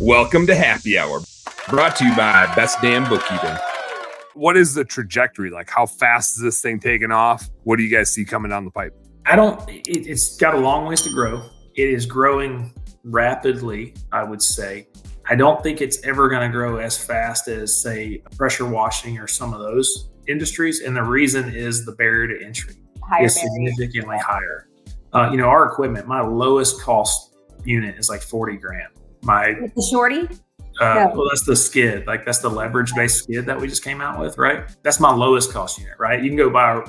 Welcome to Happy Hour, brought to you by Best Damn Bookkeeping. What is the trajectory like? How fast is this thing taking off? What do you guys see coming down the pipe? It's got a long ways to grow. It is growing rapidly, I would say. I don't think it's ever going to grow as fast as, say, pressure washing or some of those industries. And the reason is the barrier to entry is significantly higher. Our equipment, my lowest cost unit is like 40 grand. The shorty? Well, that's the skid. Like that's the leverage-based skid that we just came out with, right? That's my lowest cost unit, right? You can go buy,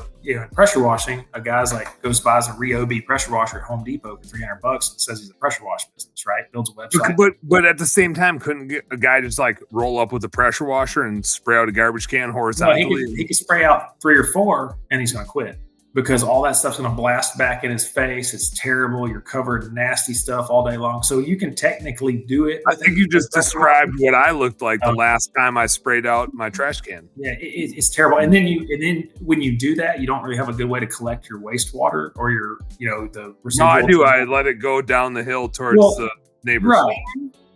pressure washing. A guy's goes buys a Ryobi pressure washer at Home Depot for $300 and says he's a pressure wash business, right? Builds a website. But at the same time, couldn't a guy just roll up with a pressure washer and spray out a garbage can horizontally? No, he could spray out 3 or 4 and he's going to quit. Because all that stuff's going to blast back in his face. It's terrible. You're covered in nasty stuff all day long. So you can technically do it. I think you just described what I looked like the last time I sprayed out my trash can. Yeah, it's terrible. And then when you do that, you don't really have a good way to collect your wastewater or your, the residual. No, I do. I let it go down the hill towards the neighbors.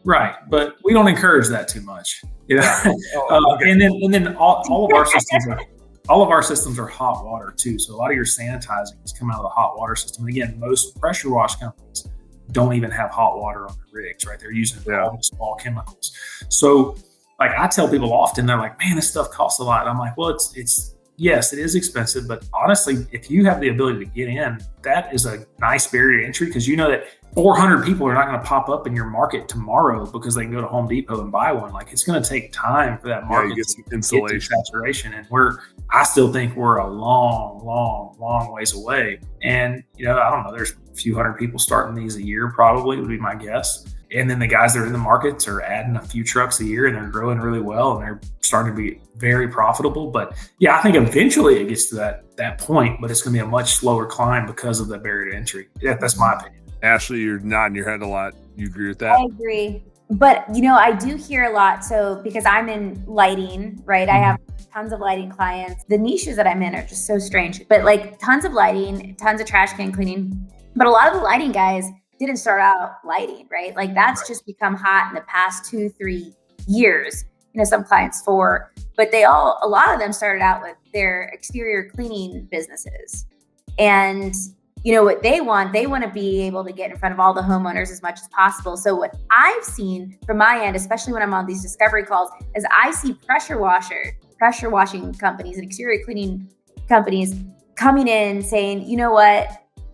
Right. But we don't encourage that too much. Okay. And then all of our systems are. All of our systems are hot water too. So a lot of your sanitizing has come out of the hot water system. And again, most pressure wash companies don't even have hot water on their rigs, right? They're using all small chemicals. So I tell people often, they're like, man, this stuff costs a lot. I'm like, well, it's yes, it is expensive, but honestly, if you have the ability to get in, that is a nice barrier to entry because you know that 400 people are not going to pop up in your market tomorrow because they can go to Home Depot and buy one. It's going to take time for that market to get to saturation. And I still think we're a long, long, long ways away. And, I don't know, there's a few hundred people starting these a year probably would be my guess. And then the guys that are in the markets are adding a few trucks a year and they're growing really well and they're starting to be very profitable. But yeah, I think eventually it gets to that point, but it's going to be a much slower climb because of the barrier to entry. Yeah, that's my opinion. Ashley, you're nodding your head a lot. You agree with that? I agree. But, I do hear a lot. So because I'm in lighting, right? Mm-hmm. I have tons of lighting clients. The niches that I'm in are just so strange, but tons of lighting, tons of trash can cleaning. But a lot of the lighting guys didn't start out lighting, right? That's just become hot in the past 2-3 years. Some clients 4, but a lot of them started out with their exterior cleaning businesses. And what they want to be able to get in front of all the homeowners as much as possible. So what I've seen from my end, especially when I'm on these discovery calls, is I see pressure washing companies and exterior cleaning companies coming in saying, you know what,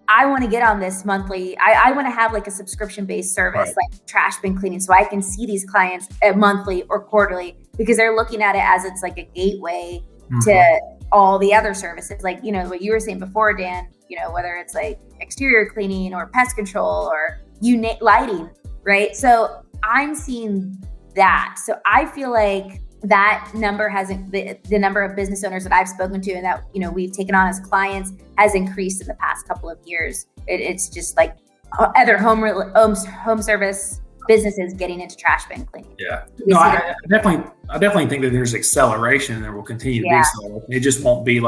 I want to get on this monthly. I want to have a subscription-based service, like trash bin cleaning, so I can see these clients monthly or quarterly because they're looking at it as it's like a gateway to all the other services. What you were saying before, Dan, whether it's exterior cleaning or pest control or lighting, right? So I'm seeing that. So I feel like that number hasn't, the number of business owners that I've spoken to and that, we've taken on as clients has increased in the past couple of years. It's just other home service businesses getting into trash bin cleaning. Yeah. No, I definitely think that there's acceleration and there will continue to be acceleration. It just won't be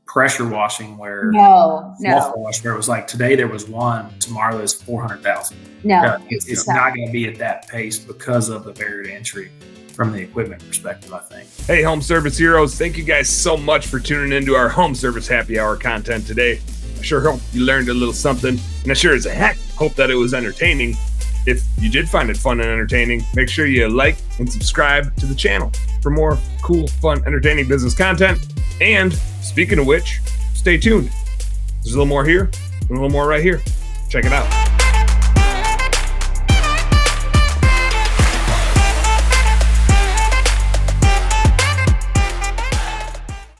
pressure washing where wash where it was today there was 1, tomorrow there's 400,000. No, it's not going to be at that pace because of the barrier to entry from the equipment perspective, I think. Hey, home service heroes, thank you guys so much for tuning into our home service happy hour content today. I sure hope you learned a little something, and I sure as a heck hope that it was entertaining. If you did find it fun and entertaining, make sure you like and subscribe to the channel for more cool, fun, entertaining business content. And speaking of which, stay tuned. There's a little more here and a little more right here. Check it out.